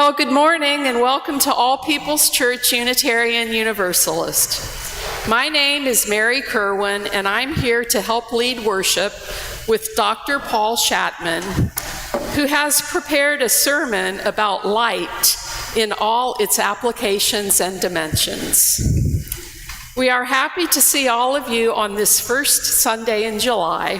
Well, good morning and welcome to All People's Church Unitarian Universalist. My name is Mary Kerwin and I'm here to help lead worship with Dr. Paul Shatman, who has prepared a sermon about light in all its applications and dimensions. We are happy to see all of you on this first Sunday in July.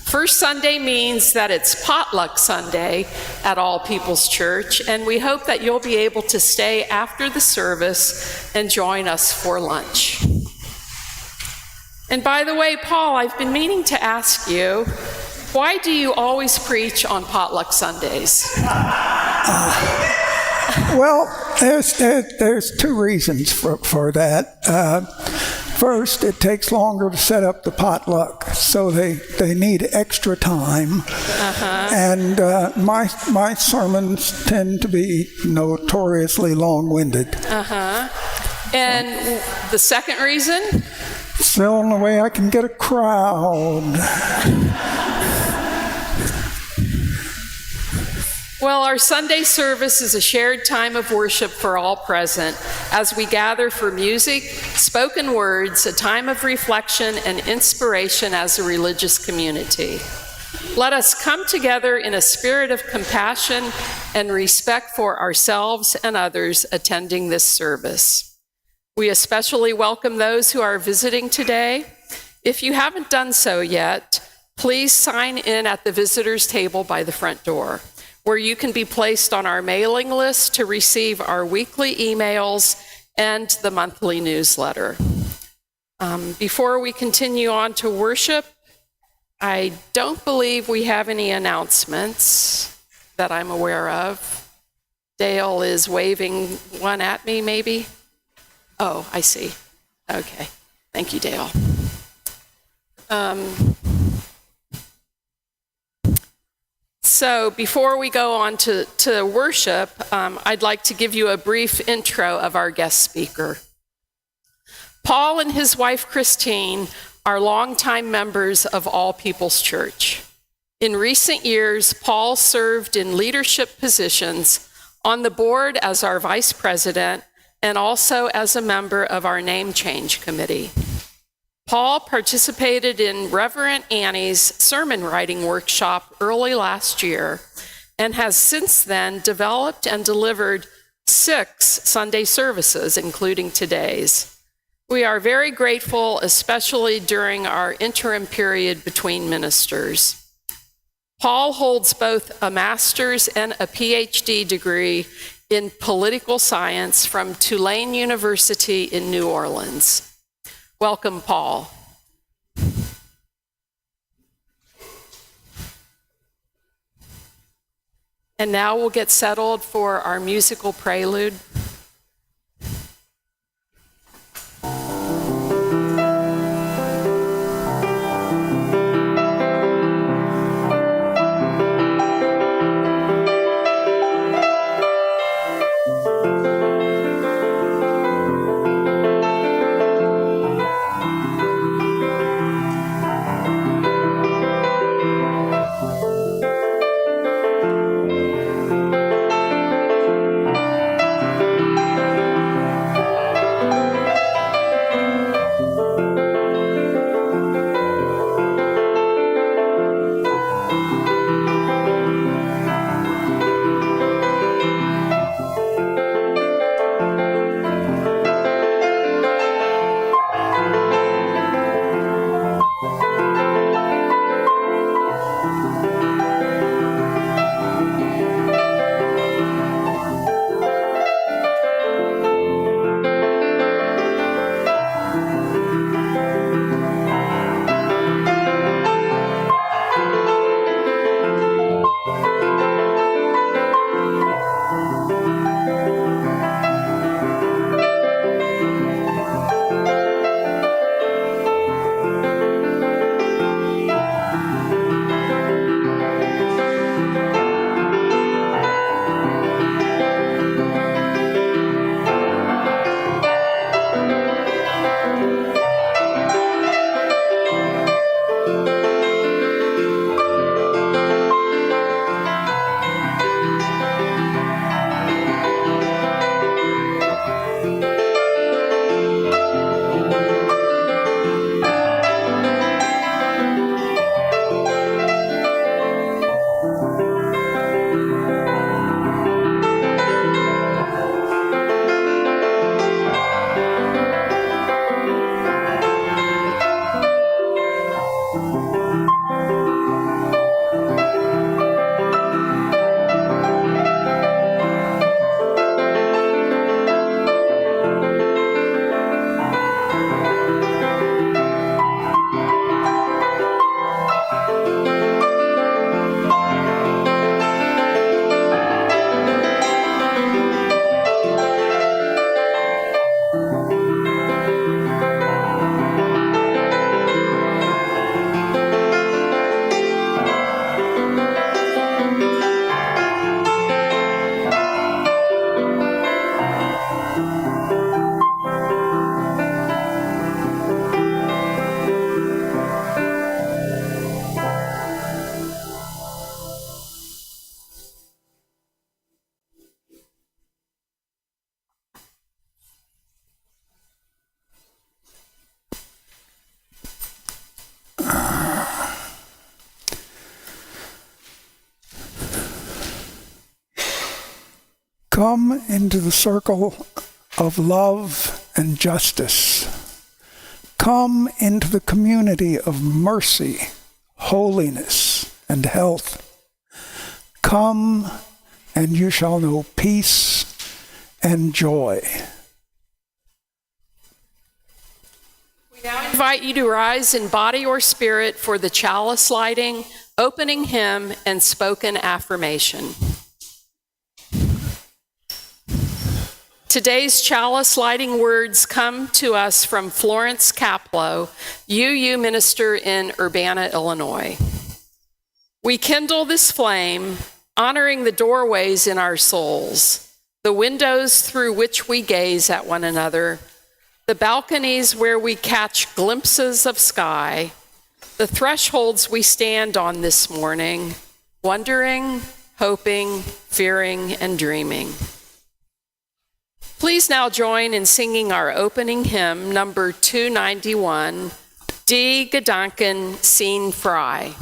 First Sunday means that it's potluck Sunday at All People's Church, and we hope that you'll be able to stay after the service and join us for lunch. And by the way, Paul, I've been meaning to ask you, why do you always preach on potluck Sundays? Well, there's two reasons for that. First, it takes longer to set up the potluck, so they need extra time. And my sermons tend to be notoriously long-winded. And the second reason? It's the only way I can get a crowd. Well, our Sunday service is a shared time of worship for all present as we gather for music, spoken words, a time of reflection and inspiration as a religious community. Let us come together in a spirit of compassion and respect for ourselves and others attending this service. We especially welcome those who are visiting today. If you haven't done so yet, please sign in at the visitors table by the front door, where you can be placed on our mailing list to receive our weekly emails and the monthly newsletter. Before we continue on to worship, I don't believe we have any announcements that I'm aware of. Dale is waving one at me, maybe? Oh, I see. Okay. Thank you, Dale. So before we go on to worship, I'd like to give you a brief intro of our guest speaker. Paul and his wife, Christine, are longtime members of All People's Church. In recent years, Paul served in leadership positions on the board as our vice president and also as a member of our name change committee. Paul participated in Reverend Annie's sermon writing workshop early last year and has since then developed and delivered 6 Sunday services, including today's. We are very grateful, especially during our interim period between ministers. Paul holds both a master's and a PhD degree in political science from Tulane University in New Orleans. Welcome, Paul. And now we'll get settled for our musical prelude. Come into the circle of love and justice. Come into the community of mercy, holiness, and health. Come, and you shall know peace and joy. We now invite you to rise in body or spirit for the chalice lighting, opening hymn, and spoken affirmation. Today's chalice lighting words come to us from Florence Kaplow, UU minister in Urbana, Illinois. We kindle this flame, honoring the doorways in our souls, the windows through which we gaze at one another, the balconies where we catch glimpses of sky, the thresholds we stand on this morning, wondering, hoping, fearing, and dreaming. Please now join in singing our opening hymn, number 291, Die Gedanken sind frei.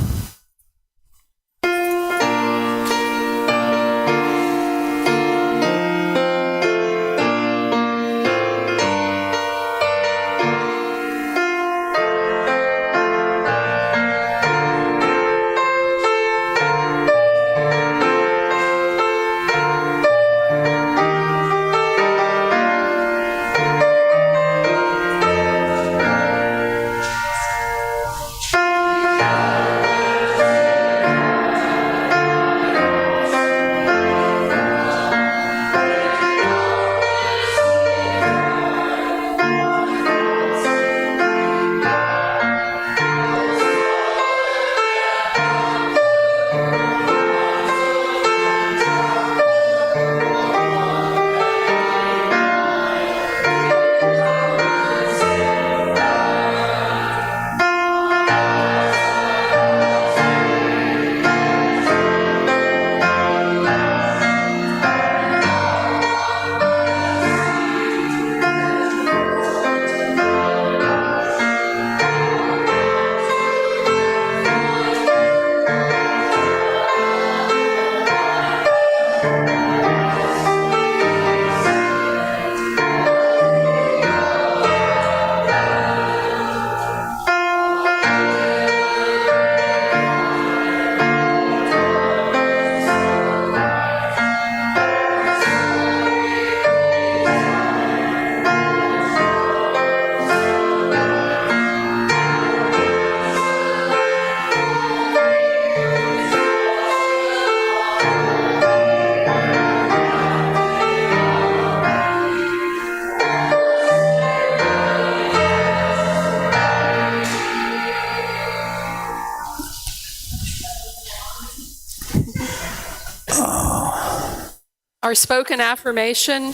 Our spoken affirmation,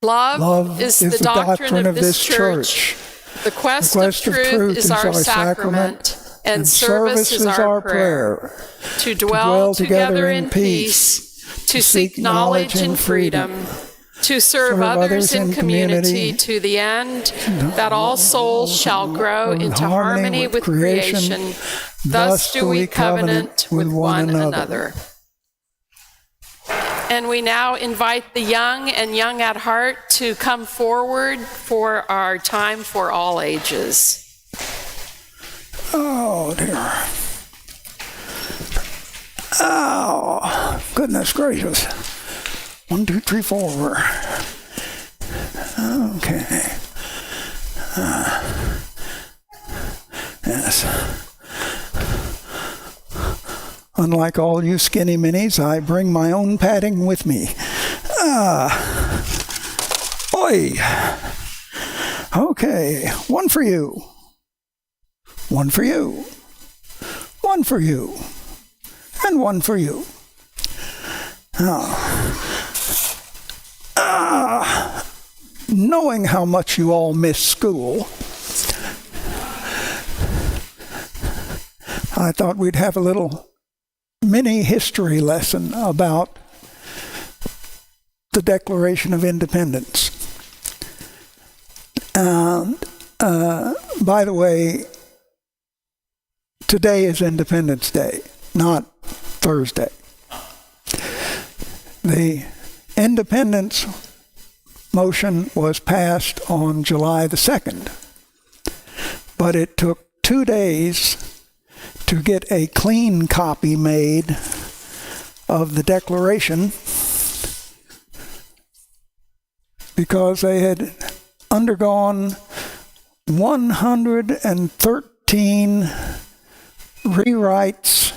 love is the doctrine of this church. The quest of truth is our sacrament, and service is our prayer. To dwell together in peace, to seek knowledge and freedom, to serve others in community to the end that all souls shall grow into harmony with creation. Thus do we covenant with one another. And we now invite the young and young at heart to come forward for our time for all ages. Oh, dear. Oh, goodness gracious. 1, 2, 3, 4. Okay. Yes. Unlike all you skinny minis, I bring my own padding with me. Oi! Okay, one for you. One for you. One for you. And one for you. Knowing how much you all miss school, I thought we'd have a little mini history lesson about the Declaration of Independence. And by the way, today is Independence Day, not Thursday. The independence motion was passed on July the 2nd, but it took 2 days to get a clean copy made of the Declaration because they had undergone 113 rewrites,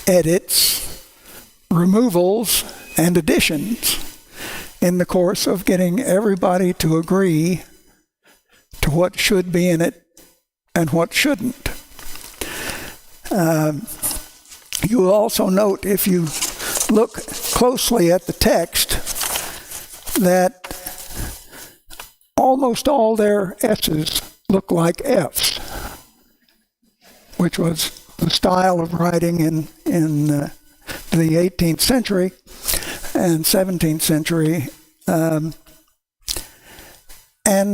edits, removals, and additions in the course of getting everybody to agree to what should be in it and what shouldn't. You will also note, if you look closely at the text, that almost all their S's look like F's, which was the style of writing in the 18th century and 17th century. And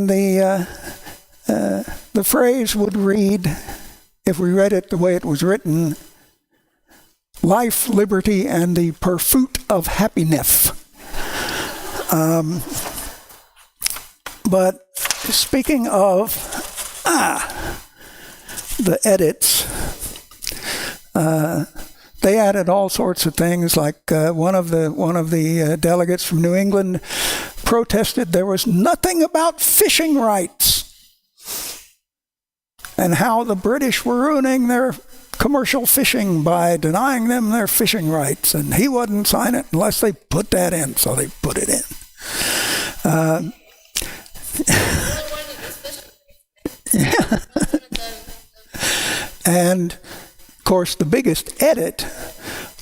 the phrase would read, if we read it the way it was written, life, liberty, and the pursuit of happiness. But speaking of the edits, they added all sorts of things. Like one of the delegates from New England protested there was nothing about fishing rights and how the British were ruining their commercial fishing by denying them their fishing rights, and he wouldn't sign it unless they put that in, so they put it in. Yeah. And of course the biggest edit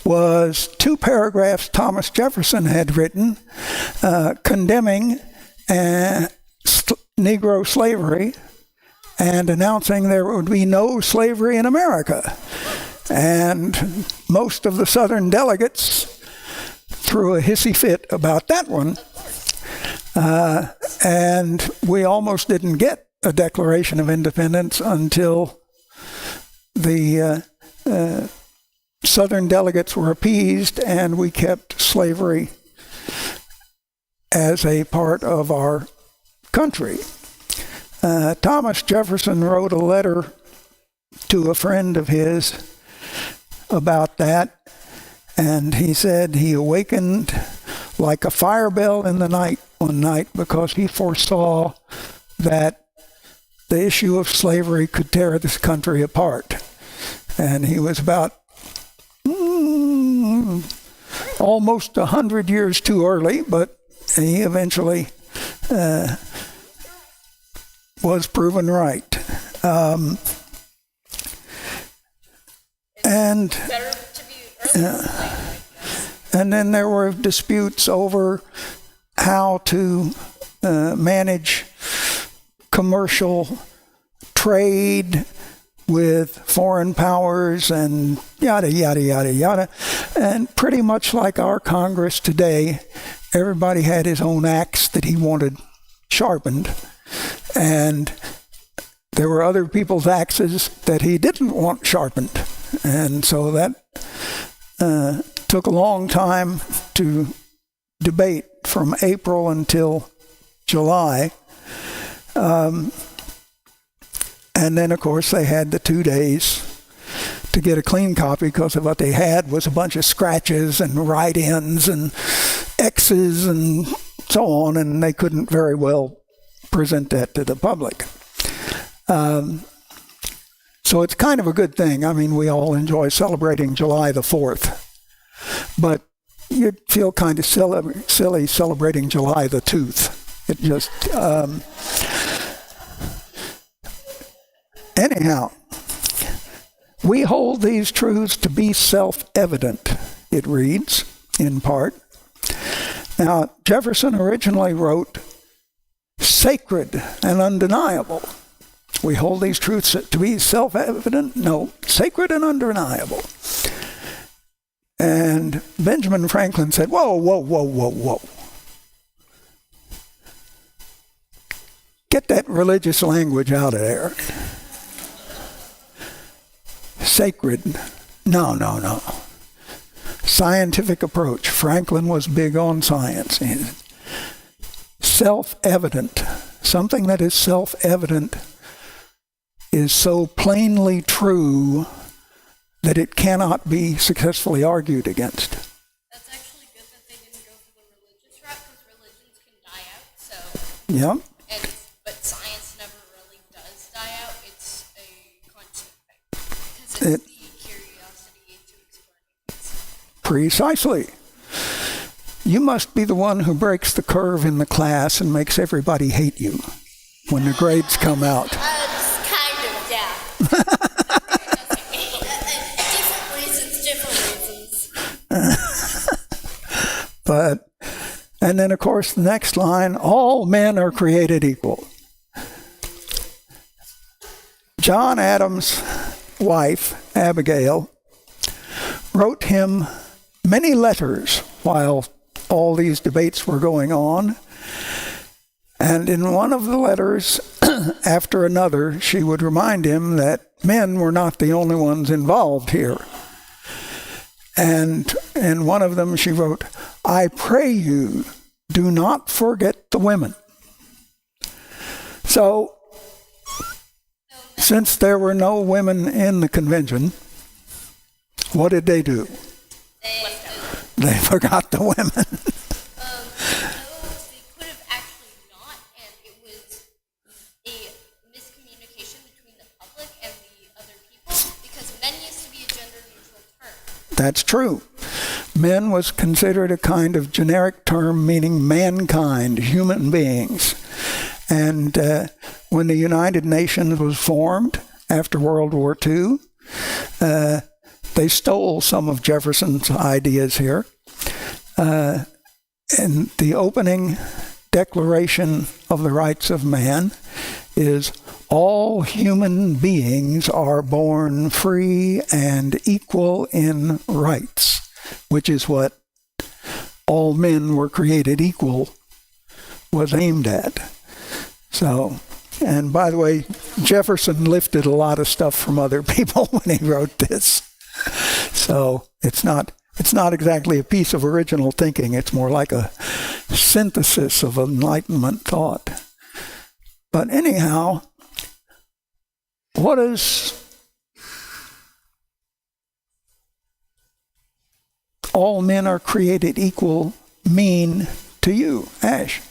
was 2 paragraphs Thomas Jefferson had written condemning Negro slavery and announcing there would be no slavery in America. And most of the Southern delegates threw a hissy fit about that one. And we almost didn't get a Declaration of Independence until the Southern delegates were appeased and we kept slavery as a part of our country. Thomas Jefferson wrote a letter to a friend of his about that, and he said he awakened like a fire bell in the night one night because he foresaw that the issue of slavery could tear this country apart. And he was about almost 100 years too early, but he eventually was proven right. And then there were disputes over how to manage commercial trade with foreign powers and yada, yada, yada, yada. And pretty much like our Congress today, everybody had his own axe that he wanted sharpened. And there were other people's axes that he didn't want sharpened. And so that took a long time to debate from April until July. And then, of course, they had the 2 days to get a clean copy because of what they had was a bunch of scratches and write-ins and X's and so on, and they couldn't very well present that to the public. So it's kind of a good thing. I mean, we all enjoy celebrating July the 4th, but you'd feel kind of silly celebrating July the Tooth. It just... Anyhow, we hold these truths to be self-evident, it reads, in part. Now, Jefferson originally wrote, sacred and undeniable. We hold these truths to be self-evident? No, sacred and undeniable. And Benjamin Franklin said, whoa, whoa, whoa, whoa, whoa. Get that religious language out of there. Sacred. No, no, no. Scientific approach. Franklin was big on science. self-evident. Something that is self-evident is so plainly true that it cannot be successfully argued against. That's actually good that they didn't go for the religious route, because religions can die out. So, Yep. but science never really does die out. It's a constant thing, because it's the curiosity to explore things. Precisely. You must be the one who breaks the curve in the class and makes everybody hate you when the grades come out. Kind of, yeah. different reasons. But, and then of course the next line, all men are created equal. John Adams' wife, Abigail, wrote him many letters while all these debates were going on. And in one of the letters after another, she would remind him that men were not the only ones involved here. And in one of them she wrote, I pray you, do not forget the women. So, since there were no women in the convention, what did they do? They forgot the women. No, they could have actually not, and it was a miscommunication between the public and the other people, because men used to be a gender-neutral term. That's true. Men was considered a kind of generic term meaning mankind, human beings. And when the United Nations was formed after World War II, they stole some of Jefferson's ideas here. And the opening declaration of the rights of man is all human beings are born free and equal in rights, which is what all men were created equal was aimed at. So, and by the way, Jefferson lifted a lot of stuff from other people when he wrote this. So it's not exactly a piece of original thinking. It's more like a synthesis of Enlightenment thought. But anyhow, what does all men are created equal mean to you, Ash?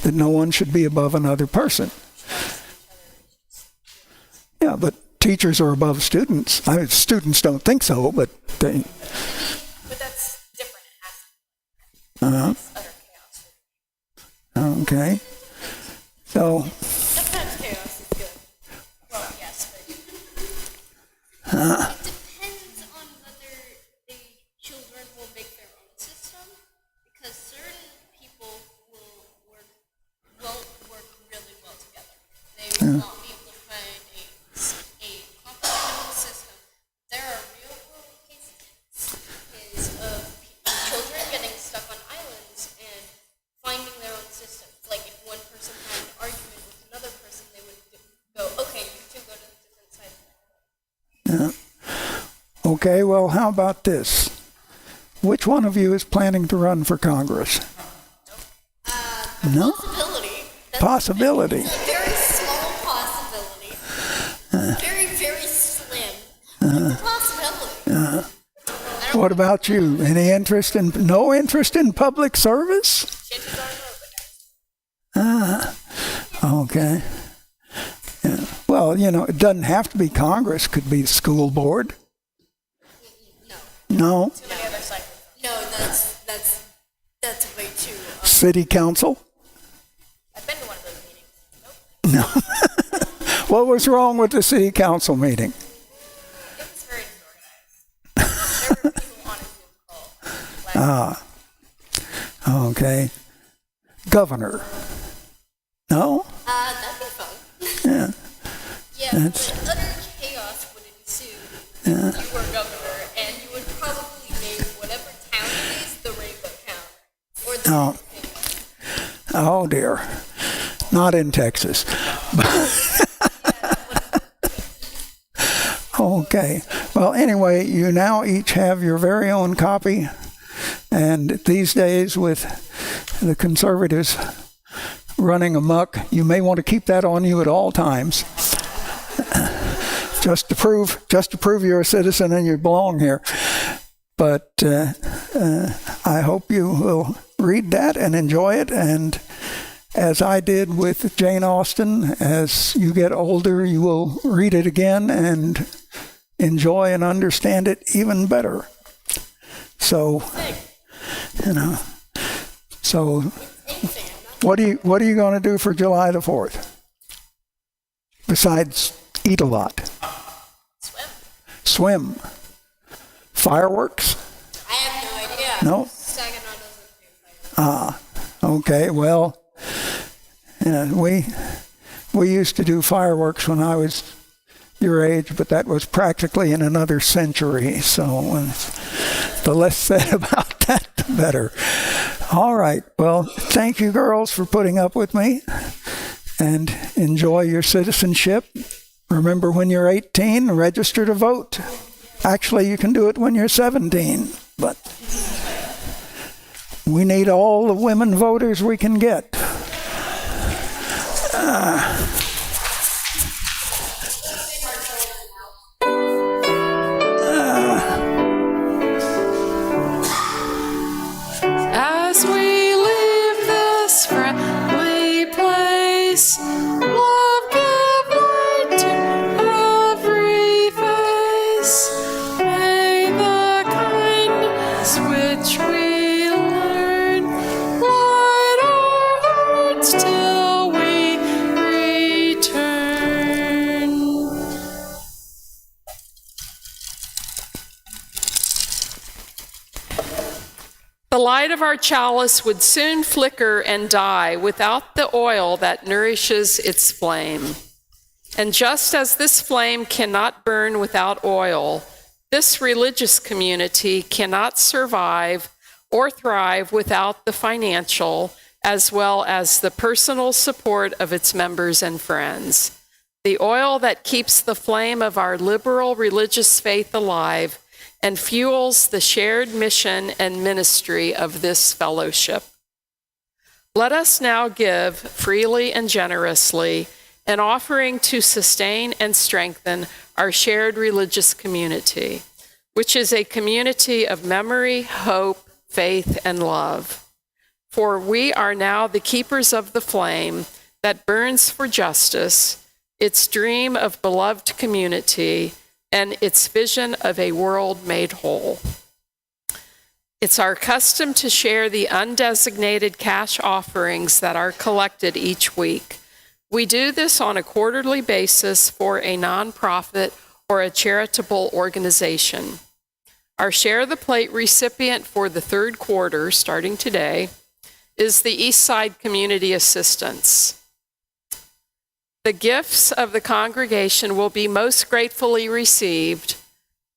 That no one should be above another person. Yeah, but teachers are above students. I mean, students don't think so, but they... But that's different. Uh-huh. It's utter chaos. Okay. So... Sometimes chaos is good. Well, yes, but... It depends on whether the children will make their own system, because certain people won't work really well together. They will not be able to find a comprehensible system. There are real-world cases of children getting stuck on islands and finding their own systems. Like if one person had an argument with another person, they would go, okay, you two go to different sides of the island. Yeah. Okay, well, how about this? Which one of you is planning to run for Congress? No? Possibility. That's Possibility. a very small possibility. Very, very slim. It's a possibility. What about you? Any interest in, no interest in public service? Chances are no, but Okay. Yeah. Well, you know, it doesn't have to be Congress. It could be the school board. No? too many other cycles. No, that's way too. City council? I've been to one of those meetings. Nope. No. What was wrong with the city council meeting? It was very disorganized. There were people on a Zoom call. Okay. Governor? No? That'd be fun. Yeah. Yeah, That's- but utter chaos would ensue if you were governor, and you would probably name whatever town it is the Rainbow Town. Or the No. Oh dear. Not in Texas. Okay. Well, anyway, you now each have your very own copy, And these days, with the conservatives running amok, you may want to keep that on you at all times, just to prove you're a citizen and you belong here. But I hope you will read that and enjoy it. And as I did with Jane Austen, as you get older, you will read it again and enjoy and understand it even better. So, so what are you going to do for July the 4th? Besides eat a lot? Swim. Fireworks? I have no idea. No? Saginaw doesn't do fireworks. Okay, well, we used to do fireworks when I was your age, but that was practically in another century, so the less said about that, the better. All right, well, thank you, girls, for putting up with me, and enjoy your citizenship. Remember, when you're 18, register to vote. Actually, you can do it when you're 17, but we need all the women voters we can get. As we leave this friendly place, love give light to every face. May the kindness which we learn light our hearts till we return. The light of our chalice would soon flicker and die without the oil that nourishes its flame. And just as this flame cannot burn without oil, this religious community cannot survive or thrive without the financial as well as the personal support of its members and friends. The oil that keeps the flame of our liberal religious faith alive and fuels the shared mission and ministry of this fellowship. Let us now give freely and generously an offering to sustain and strengthen our shared religious community, which is a community of memory, hope, faith, and love. For we are now the keepers of the flame that burns for justice, its dream of beloved community, and its vision of a world made whole. It's our custom to share the undesignated cash offerings that are collected each week. We do this on a quarterly basis for a nonprofit or a charitable organization. Our Share the Plate recipient for the third quarter, starting today, is the Eastside Community Assistance. The gifts of the congregation will be most gratefully received.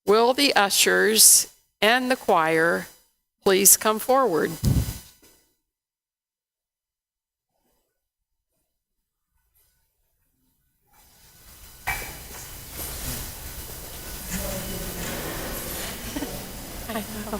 Will the ushers and the choir please come forward? I know.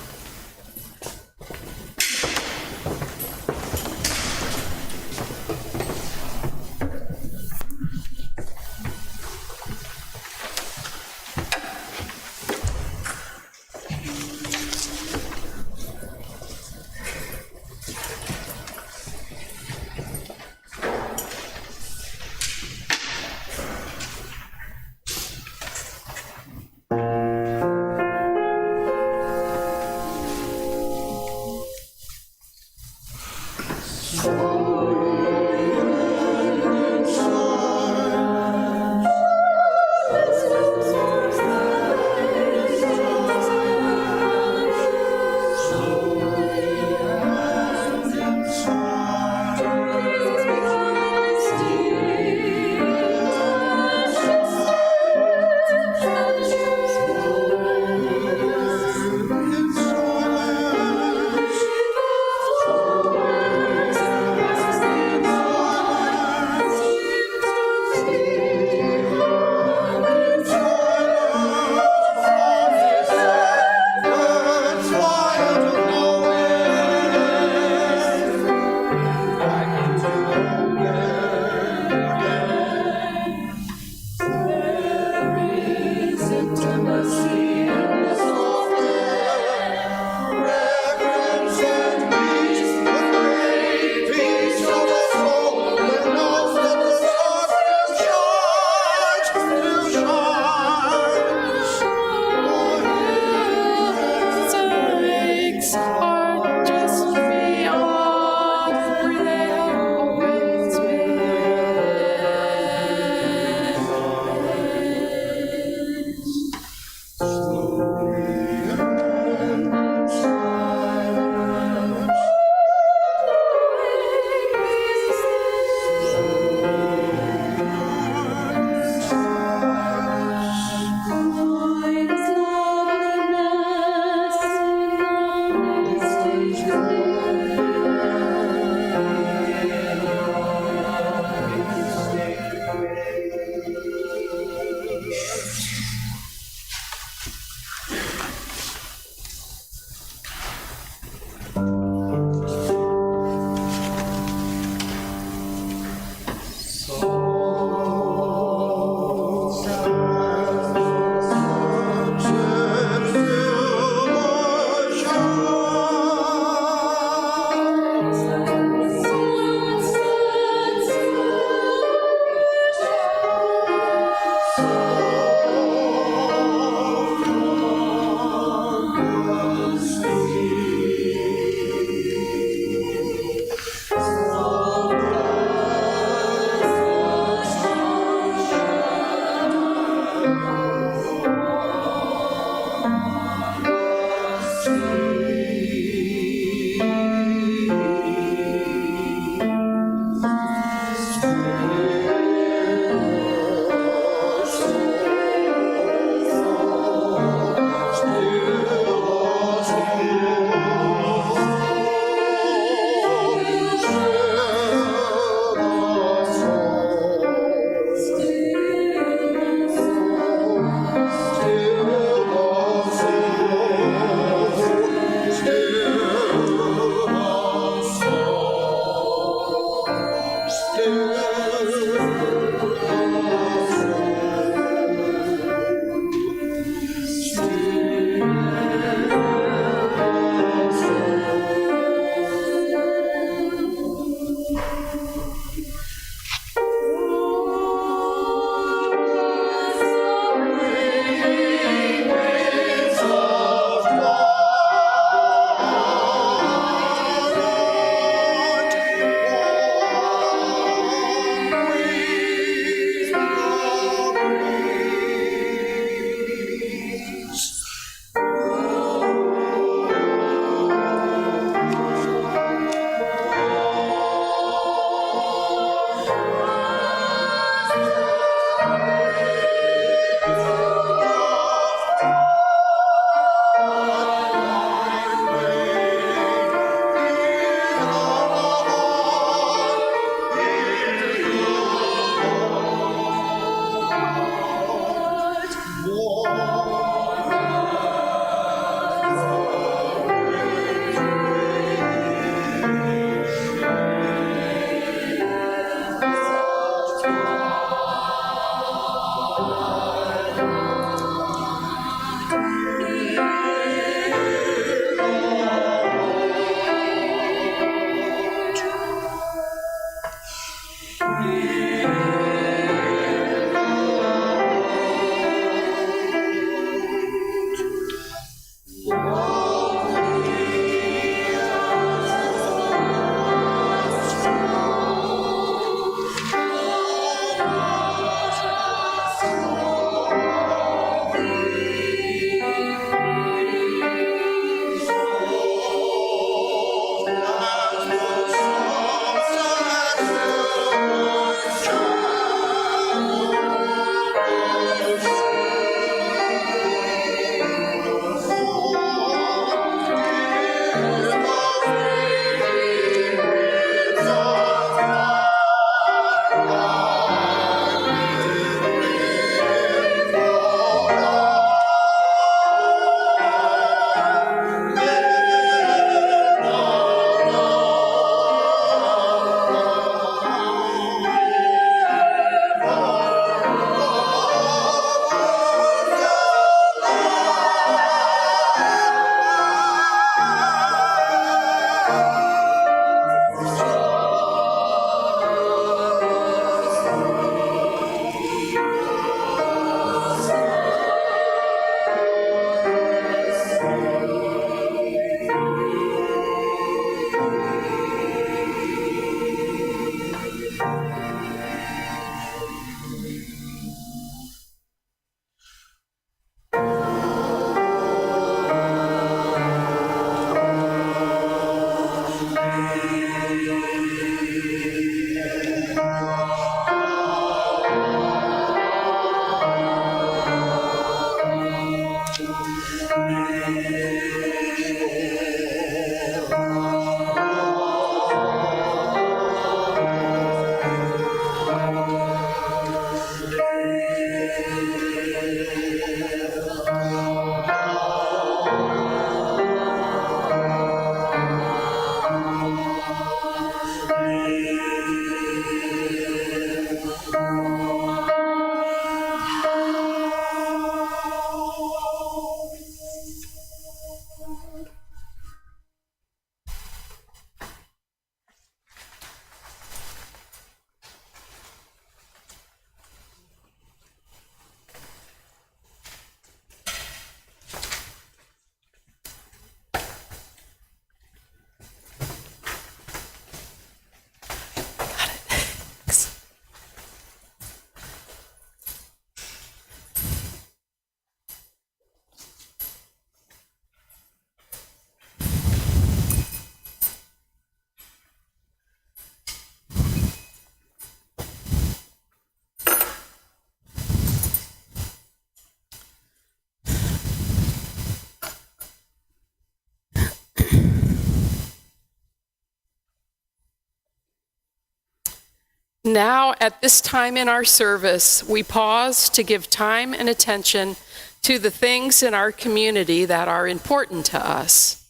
Now, at this time in our service, we pause to give time and attention to the things in our community that are important to us.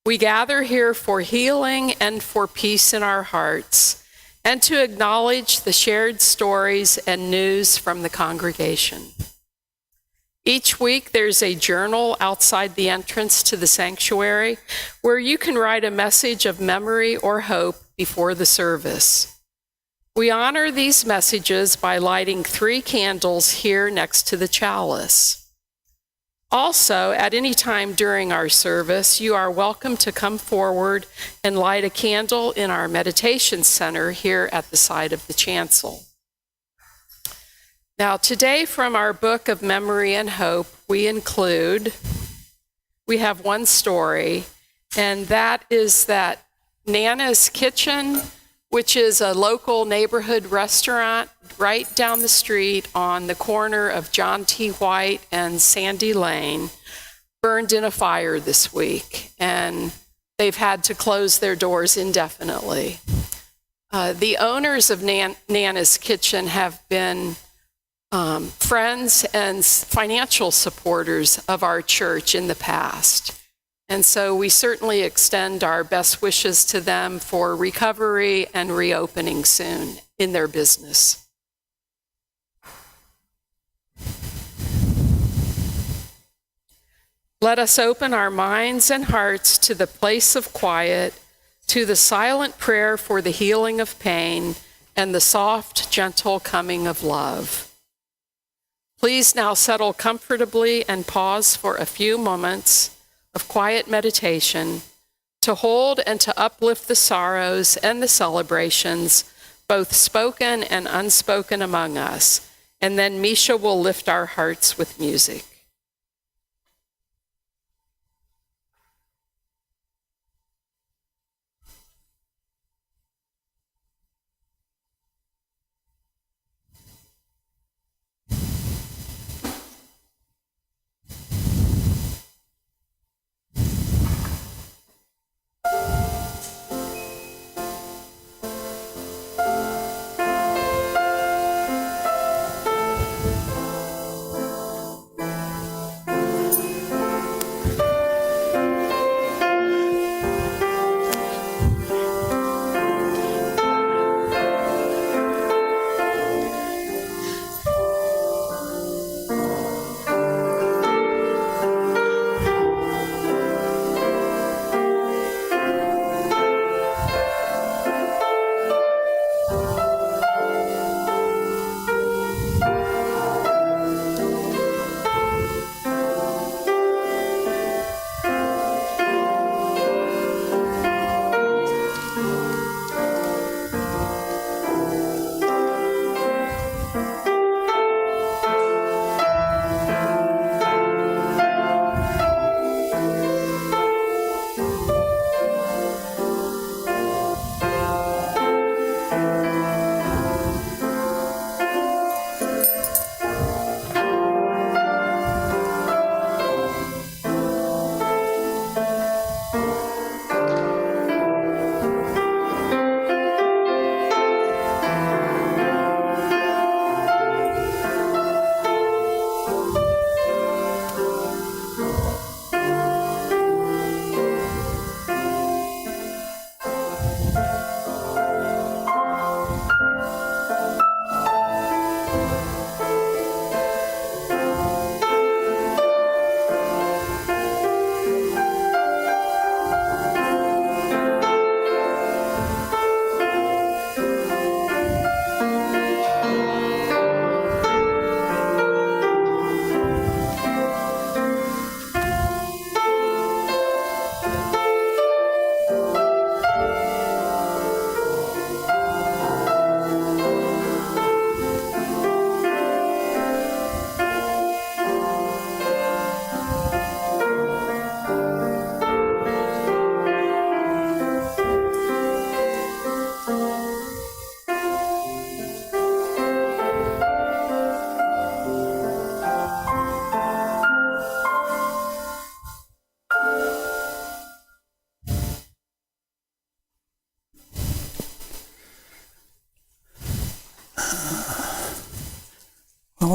We gather here for healing and for peace in our hearts, and to acknowledge the shared stories and news from the congregation. Each week, there's a journal outside the entrance to the sanctuary where you can write a message of memory or hope before the service. We honor these messages by lighting 3 candles here next to the chalice. Also, at any time during our service, you are welcome to come forward and light a candle in our meditation center here at the side of the chancel. Now, today from our book of memory and hope, we have one story, and that is that Nana's Kitchen, which is a local neighborhood restaurant right down the street on the corner of John T. White and Sandy Lane, burned in a fire this week, and they've had to close their doors indefinitely. The owners of Nana's Kitchen have been friends and financial supporters of our church in the past. And so we certainly extend our best wishes to them for recovery and reopening soon in their business. Let us open our minds and hearts to the place of quiet, to the silent prayer for the healing of pain and the soft, gentle coming of love. Please now settle comfortably and pause for a few moments of quiet meditation to hold and to uplift the sorrows and the celebrations, both spoken and unspoken among us. And then Misha will lift our hearts with music.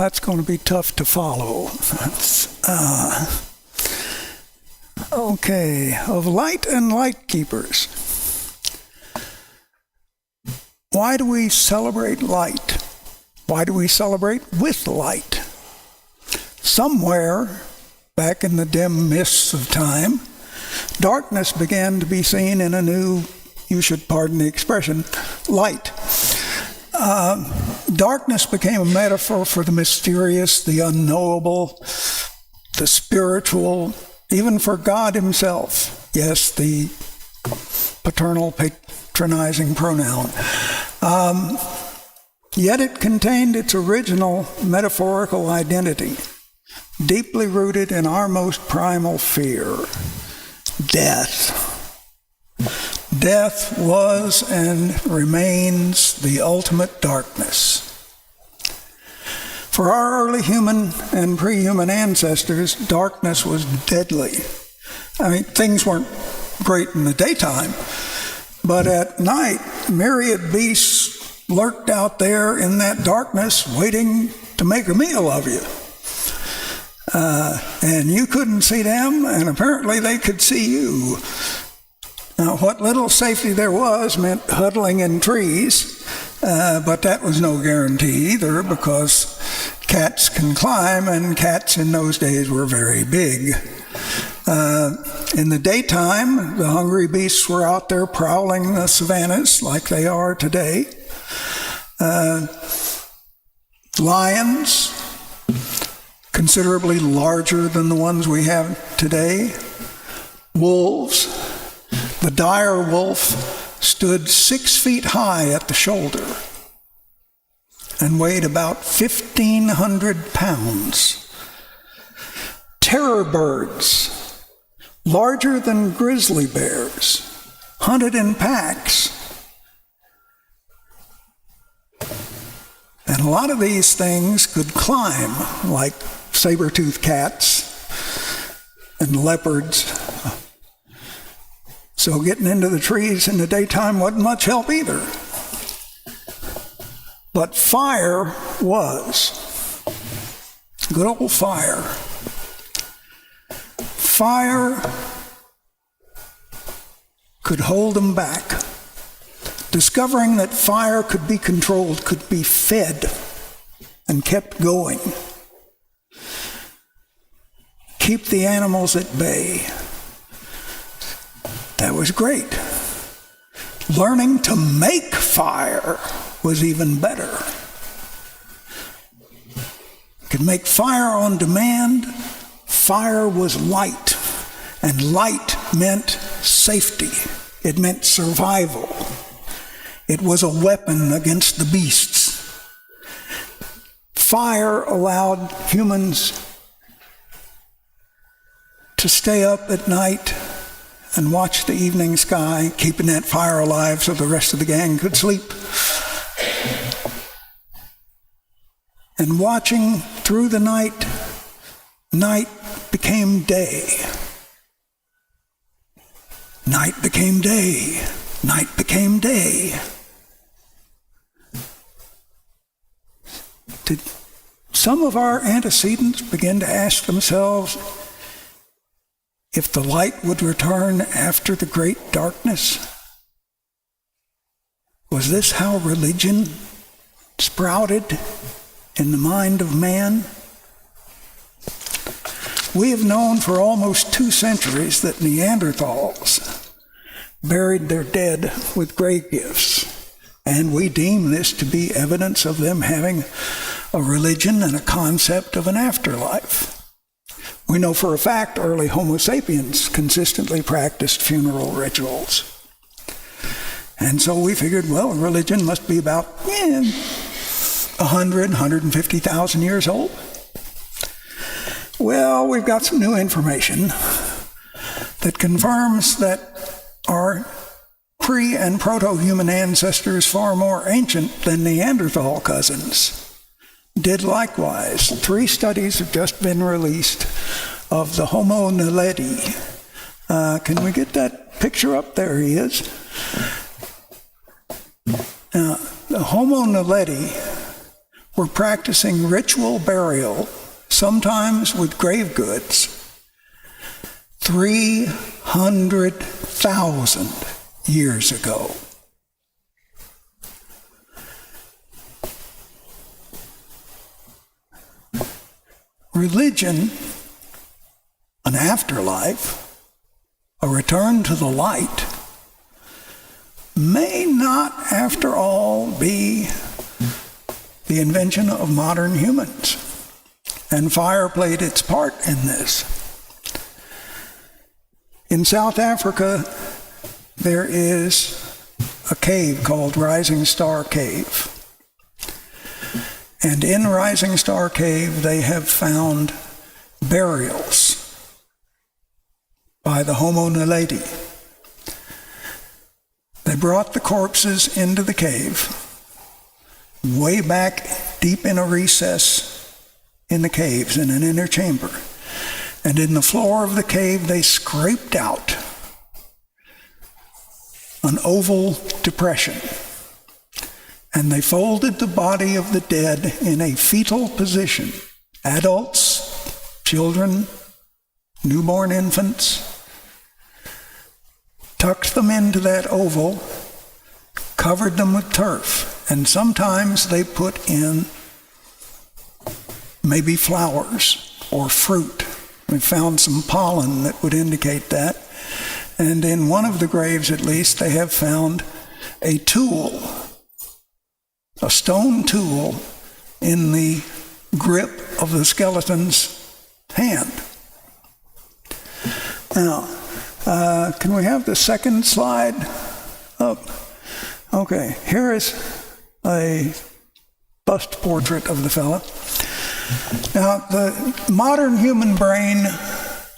that's going to be tough to follow. Okay, of light and light keepers. Why do we celebrate light? Why do we celebrate with light? Somewhere back in the dim mists of time, darkness began to be seen in a new, you should pardon the expression, light. Darkness became a metaphor for the mysterious, the unknowable, the spiritual, even for God himself. Yes, the paternal patronizing pronoun. Yet it contained its original metaphorical identity, deeply rooted in our most primal fear, death. Death was and remains the ultimate darkness. For our early human and pre-human ancestors, darkness was deadly. I mean, things weren't great in the daytime, but at night, myriad beasts lurked out there in that darkness, waiting to make a meal of you. And you couldn't see them, and apparently they could see you. Now, what little safety there was meant huddling in trees, but that was no guarantee either, because cats can climb, and cats in those days were very big. In the daytime, the hungry beasts were out there prowling the savannas like they are today. Lions, considerably larger than the ones we have today. Wolves. The dire wolf stood 6 feet high at the shoulder and weighed about 1,500 pounds. Terror birds, larger than grizzly bears, hunted in packs. And a lot of these things could climb, like saber-toothed cats and leopards. So getting into the trees in the daytime wasn't much help either. But fire was. Good old fire. Fire could hold them back. Discovering that fire could be controlled, could be fed and kept going. Keep the animals at bay. That was great. Learning to make fire was even better. Could make fire on demand. Fire was light, and light meant safety. It meant survival. It was a weapon against the beasts. Fire allowed humans to stay up at night and watch the evening sky, keeping that fire alive so the rest of the gang could sleep. And watching through the night, night became day. Night became day. Night became day. Did some of our antecedents begin to ask themselves if the light would return after the great darkness? Was this how religion sprouted in the mind of man? We have known for almost 2 centuries that Neanderthals buried their dead with grave gifts, and we deem this to be evidence of them having a religion and a concept of an afterlife. We know for a fact early Homo sapiens consistently practiced funeral rituals. And so we figured, well, religion must be about 100, 150,000 years old. Well, we've got some new information that confirms that our pre- and proto-human ancestors, far more ancient than Neanderthal cousins, did likewise. 3 studies have just been released of the Homo naledi. Can we get that picture up? There he is. The Homo naledi were practicing ritual burial, sometimes with grave goods, 300,000 years ago. Religion, an afterlife, a return to the light, may not, after all, be the invention of modern humans. And fire played its part in this. In South Africa, there is a cave called Rising Star Cave. And in Rising Star Cave, they have found burials by the Homo naledi. They brought the corpses into the cave, way back deep in a recess in the caves, in an inner chamber. And in the floor of the cave, they scraped out an oval depression. And they folded the body of the dead in a fetal position. Adults, children, newborn infants, tucked them into that oval, covered them with turf, and sometimes they put in maybe flowers or fruit. We found some pollen that would indicate that. And in one of the graves, at least, they have found a tool, a stone tool, in the grip of the skeleton's hand. Now, can we have the second slide up? Okay, here is a bust portrait of the fella. Now, the modern human brain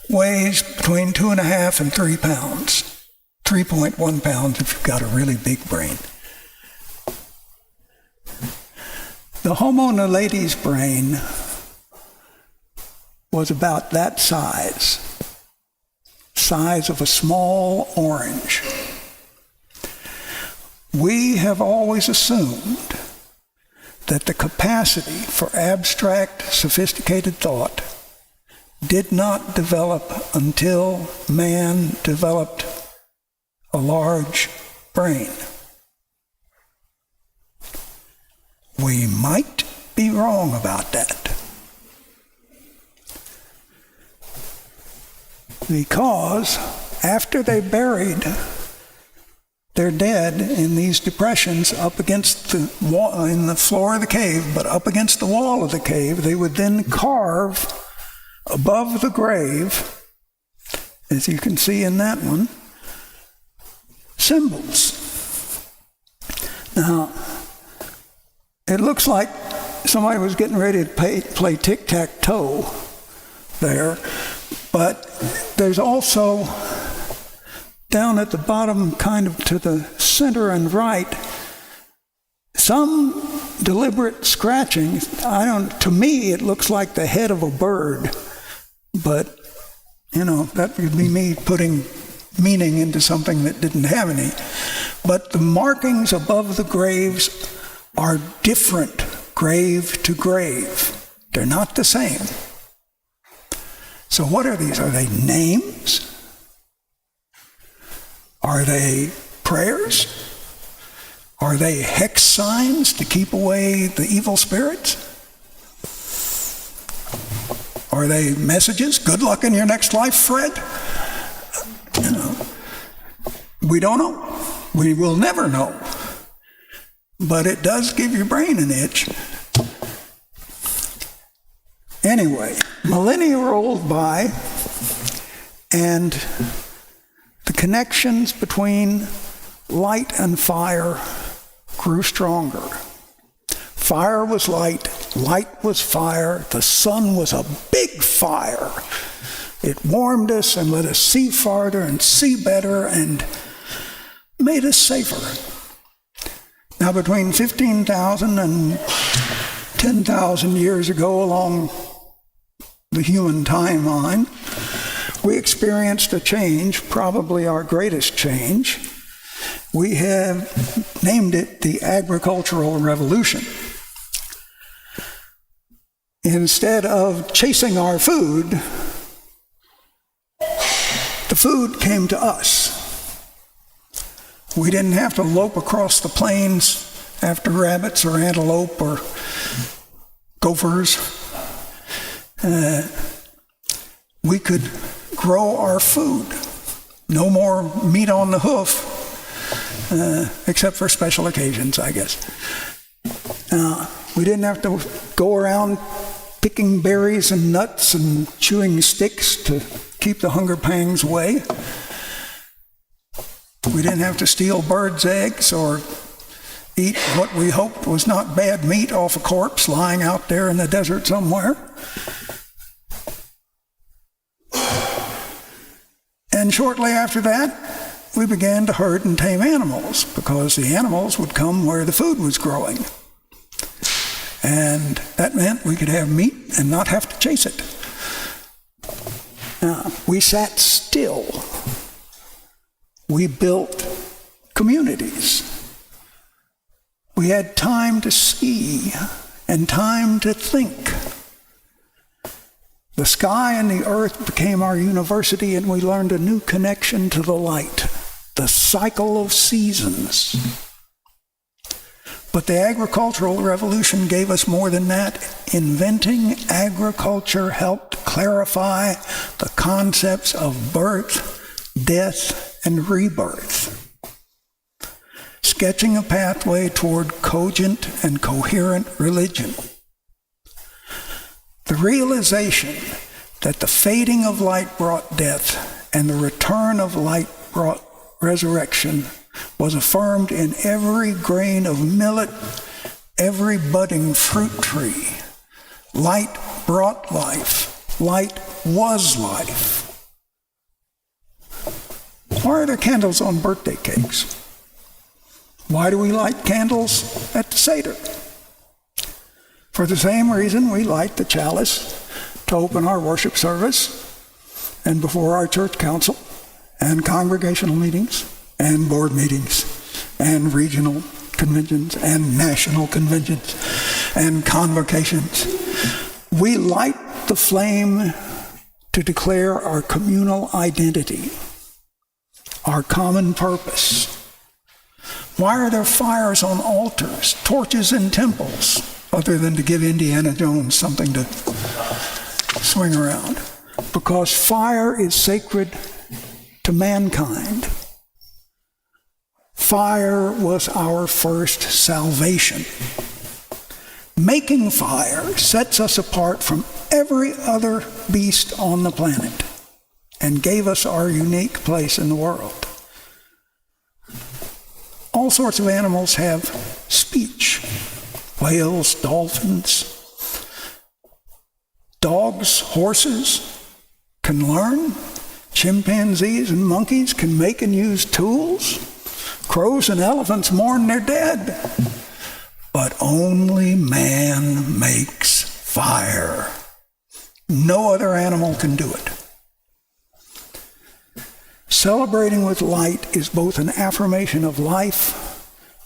weighs between 2.5 and 3 pounds. 3.1 pounds if you've got a really big brain. The Homo naledi's brain was about that size of a small orange. We have always assumed that the capacity for abstract, sophisticated thought did not develop until man developed a large brain. We might be wrong about that, because after they buried their dead in these depressions up against the wall, in the floor of the cave, but up against the wall of the cave, they would then carve above the grave, as you can see in that one, symbols. Now, it looks like somebody was getting ready to play tic-tac-toe there, but there's also down at the bottom, kind of to the center and right, some deliberate scratching. To me, it looks like the head of a bird, but, that would be me putting meaning into something that didn't have any. But the markings above the graves are different, grave to grave. They're not the same. So what are these? Are they names? Are they prayers? Are they hex signs to keep away the evil spirits? Are they messages? Good luck in your next life, Fred? We don't know. We will never know. But it does give your brain an itch. Anyway, millennia rolled by, and the connections between light and fire grew stronger. Fire was light, light was fire, the sun was a big fire. It warmed us and let us see farther and see better and made us safer. Now, between 15,000 and 10,000 years ago along the human timeline, we experienced a change, probably our greatest change. We have named it the agricultural revolution. instead of chasing our food, the food came to us. We didn't have to lope across the plains after rabbits or antelope or gophers. We could grow our food. No more meat on the hoof, except for special occasions, I guess. We didn't have to go around picking berries and nuts and chewing sticks to keep the hunger pangs away. We didn't have to steal birds' eggs or eat what we hoped was not bad meat off a corpse lying out there in the desert somewhere. And shortly after that, we began to herd and tame animals, because the animals would come where the food was growing. And that meant we could have meat and not have to chase it. We sat still. We built communities. We had time to see and time to think. The sky and the earth became our university, and we learned a new connection to the light, the cycle of seasons. But the agricultural revolution gave us more than that. Inventing agriculture helped clarify the concepts of birth, death, and rebirth, sketching a pathway toward cogent and coherent religion. The realization that the fading of light brought death and the return of light brought resurrection was affirmed in every grain of millet, every budding fruit tree. Light brought life. Light was life. Why are there candles on birthday cakes? Why do we light candles at the Seder? For the same reason we light the chalice to open our worship service and before our church council and congregational meetings and board meetings and regional conventions and national conventions and convocations. We light the flame to declare our communal identity, our common purpose. Why are there fires on altars, torches in temples, other than to give Indiana Jones something to swing around? Because fire is sacred to mankind. Fire was our first salvation. Making fire sets us apart from every other beast on the planet and gave us our unique place in the world. All sorts of animals have speech. Whales, dolphins, dogs, horses can learn. Chimpanzees and monkeys can make and use tools. Crows and elephants mourn their dead. But only man makes fire. No other animal can do it. Celebrating with light is both an affirmation of life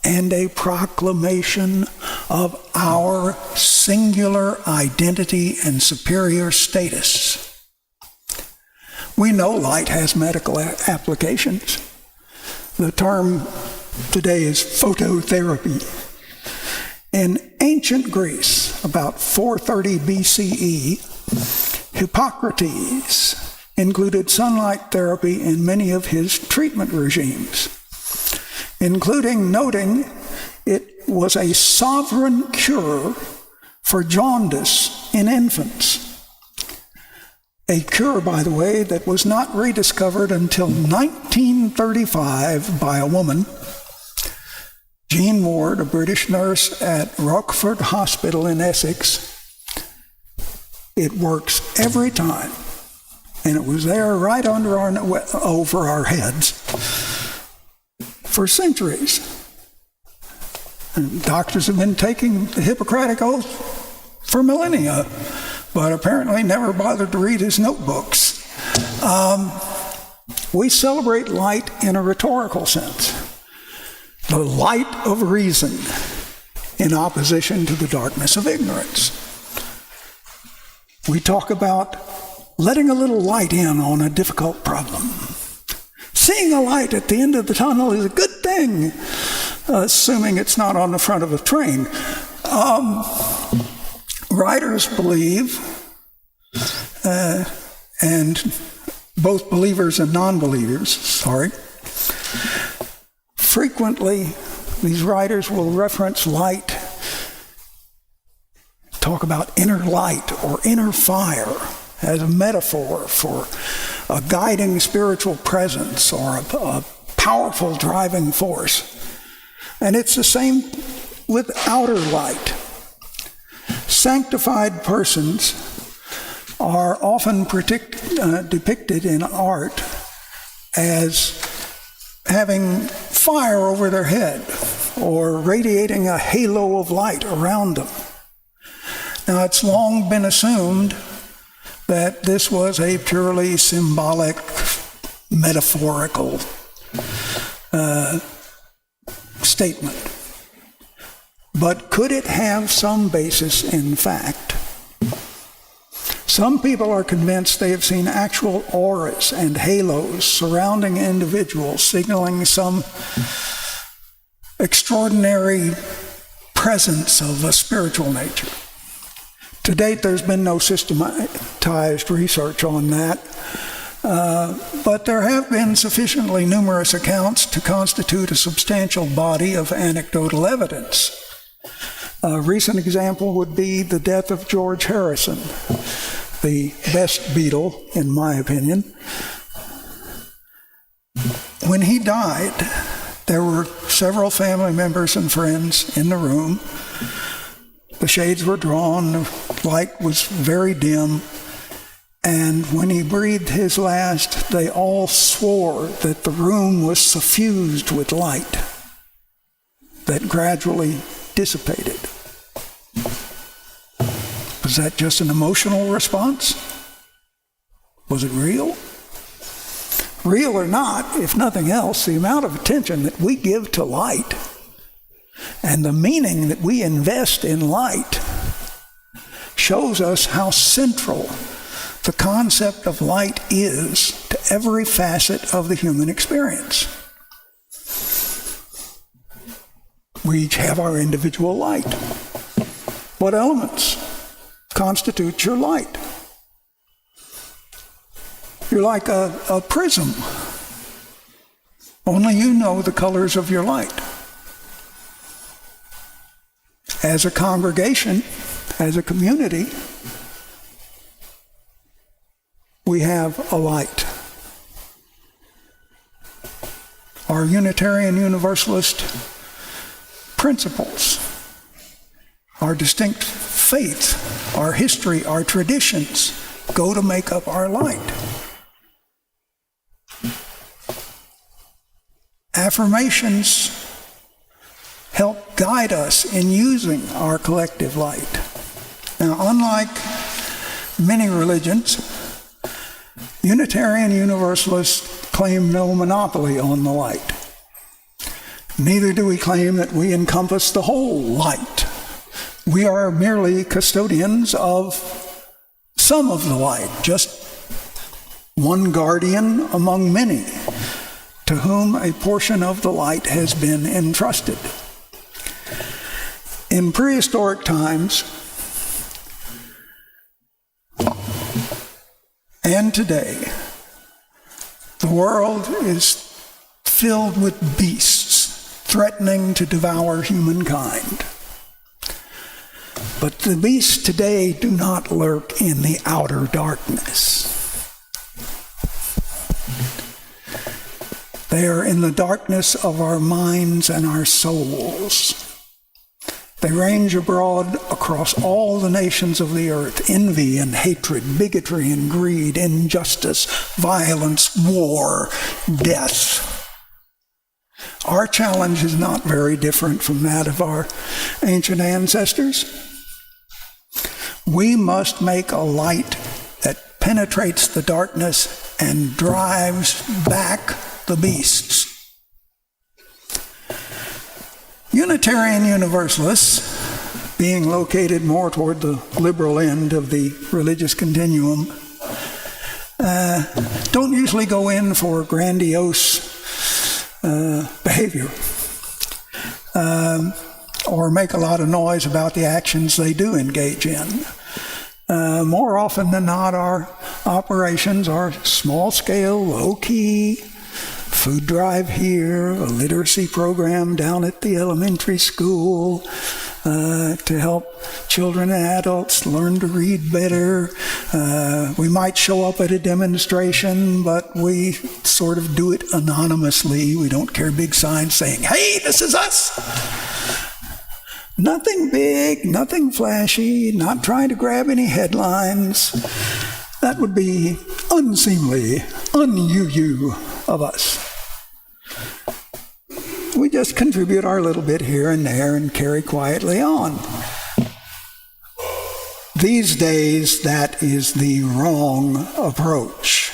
and a proclamation of our singular identity and superior status. We know light has medical applications. The term today is phototherapy. In ancient Greece, about 430 BCE, Hippocrates included sunlight therapy in many of his treatment regimes, including noting it was a sovereign cure for jaundice in infants. A cure, by the way, that was not rediscovered until 1935 by a woman, Jean Ward, a British nurse at Rochford Hospital in Essex. It works every time, and it was there right over our heads for centuries. And doctors have been taking the Hippocratic Oath for millennia, but apparently never bothered to read his notebooks. We celebrate light in a rhetorical sense. The light of reason in opposition to the darkness of ignorance. We talk about letting a little light in on a difficult problem. Seeing a light at the end of the tunnel is a good thing, assuming it's not on the front of a train. Writers believe, and both believers and non-believers, frequently these writers will reference light, talk about inner light or inner fire as a metaphor for a guiding spiritual presence or a powerful driving force. And it's the same with outer light. Sanctified persons are often depicted in art as having fire over their head or radiating a halo of light around them. Now, it's long been assumed that this was a purely symbolic, metaphorical statement. But could it have some basis in fact? Some people are convinced they have seen actual auras and halos surrounding individuals, signaling some extraordinary presence of a spiritual nature. To date, there's been no systematized research on that, but there have been sufficiently numerous accounts to constitute a substantial body of anecdotal evidence. A recent example would be the death of George Harrison, the best Beatle, in my opinion. When he died, there were several family members and friends in the room. The shades were drawn, the light was very dim, and when he breathed his last, they all swore that the room was suffused with light that gradually dissipated. Was that just an emotional response? Was it real? Real or not, if nothing else, the amount of attention that we give to light and the meaning that we invest in light shows us how central the concept of light is to every facet of the human experience. We each have our individual light. What elements constitute your light? You're like a prism. Only you know the colors of your light. As a congregation, as a community, we have a light. Our Unitarian Universalist principles, our distinct faith, our history, our traditions go to make up our light. Affirmations help guide us in using our collective light. Now, unlike many religions, Unitarian Universalists claim no monopoly on the light. Neither do we claim that we encompass the whole light. We are merely custodians of some of the light, just one guardian among many, to whom a portion of the light has been entrusted. In prehistoric times, and today, the world is filled with beasts threatening to devour humankind. But the beasts today do not lurk in the outer darkness. They are in the darkness of our minds and our souls. They range abroad across all the nations of the earth: envy and hatred, bigotry and greed, injustice, violence, war, death. Our challenge is not very different from that of our ancient ancestors. We must make a light that penetrates the darkness and drives back the beasts. Unitarian Universalists being located more toward the liberal end of the religious continuum, don't usually go in for grandiose behavior or make a lot of noise about the actions they do engage in. More often than not, our operations are small-scale, low-key, food drive here, a literacy program down at the elementary school to help children and adults learn to read better. We might show up at a demonstration, but we sort of do it anonymously. We don't carry big signs saying, "Hey, this is us." Nothing big, nothing flashy, not trying to grab any headlines. That would be unseemly, un-you of us. We just contribute our little bit here and there and carry quietly on. These days, that is the wrong approach.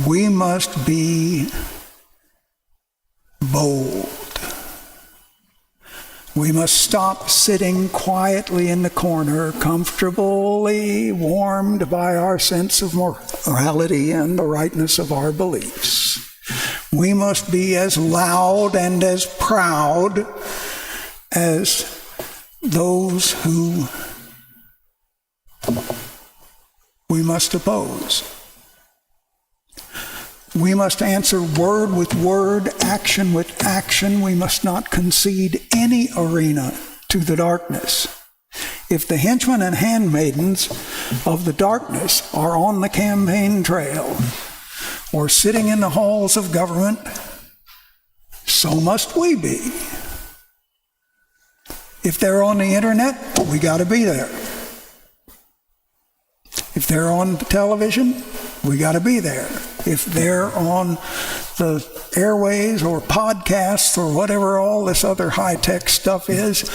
We must be bold. We must stop sitting quietly in the corner, comfortably warmed by our sense of morality and the rightness of our beliefs. We must be as loud and as proud as those who we must oppose. We must answer word with word, action with action. We must not concede any arena to the darkness. If the henchmen and handmaidens of the darkness are on the campaign trail or sitting in the halls of government, so must we be. If they're on the internet, we got to be there. If they're on television, we got to be there. If they're on the airways or podcasts or whatever all this other high-tech stuff is,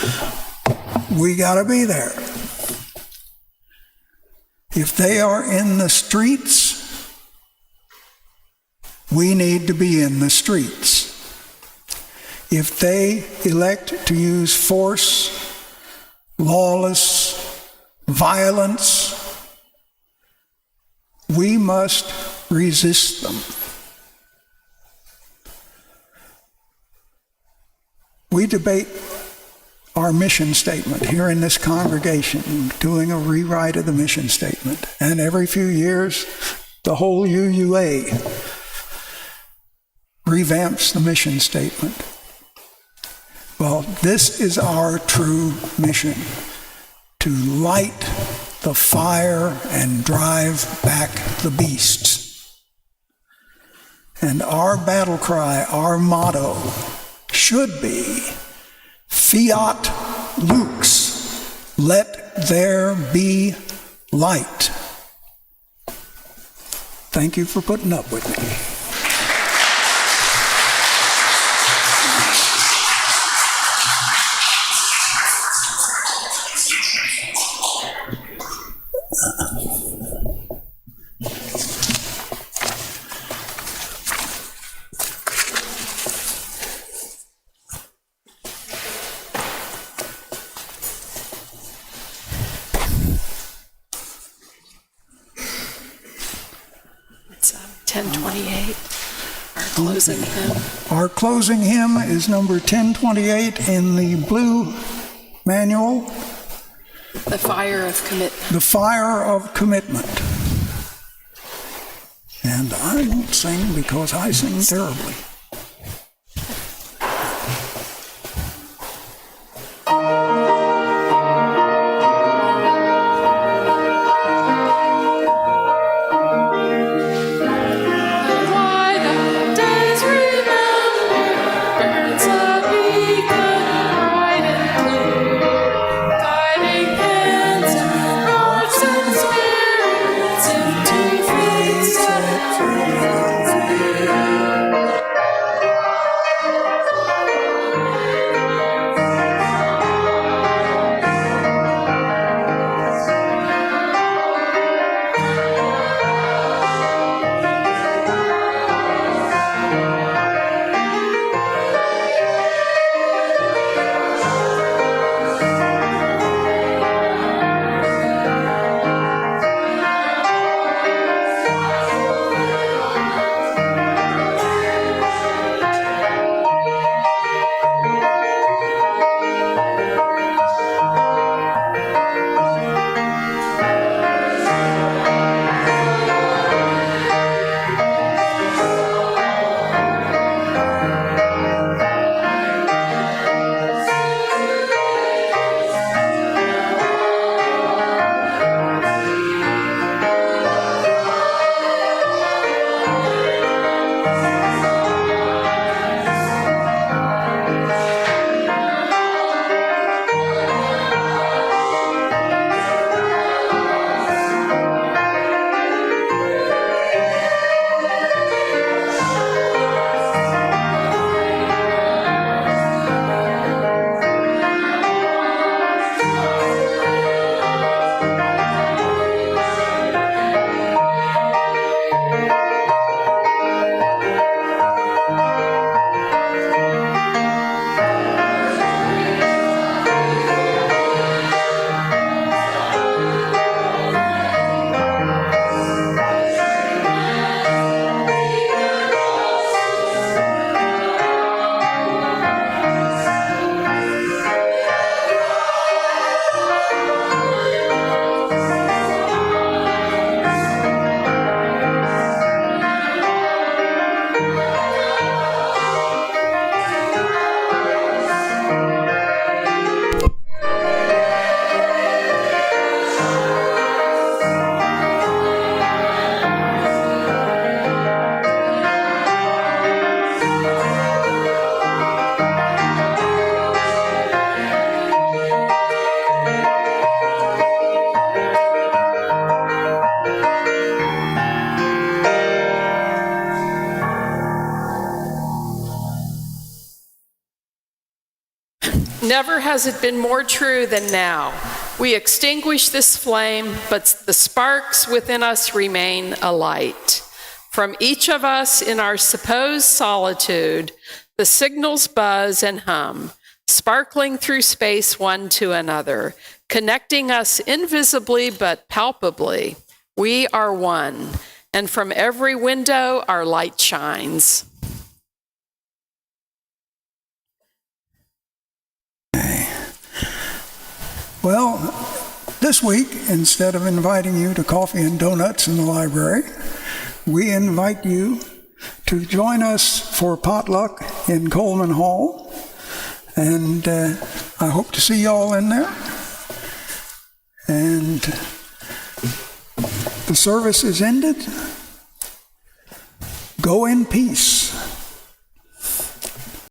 we got to be there. If they are in the streets, we need to be in the streets. If they elect to use force, lawless violence, we must resist them. We debate our mission statement here in this congregation, doing a rewrite of the mission statement. And every few years, the whole UUA revamps the mission statement. Well, this is our true mission, to light the fire and drive back the beasts. And our battle cry, our motto, should be, Fiat Lux, let there be light. Thank you for putting up with me. It's 1028, our closing hymn. Our closing hymn is number 1028 in the blue manual. The Fire of Commitment. The Fire of Commitment. And I won't sing because I sing terribly. Never has it been more true than now. We extinguish this flame, but the sparks within us remain alight. From each of us in our supposed solitude, the signals buzz and hum, sparkling through space one to another, connecting us invisibly but palpably. We are one, and from every window our light shines. Well, this week, instead of inviting you to coffee and donuts in the library, we invite you to join us for potluck in Coleman Hall. And I hope to see you all in there. And the service is ended. Go in peace.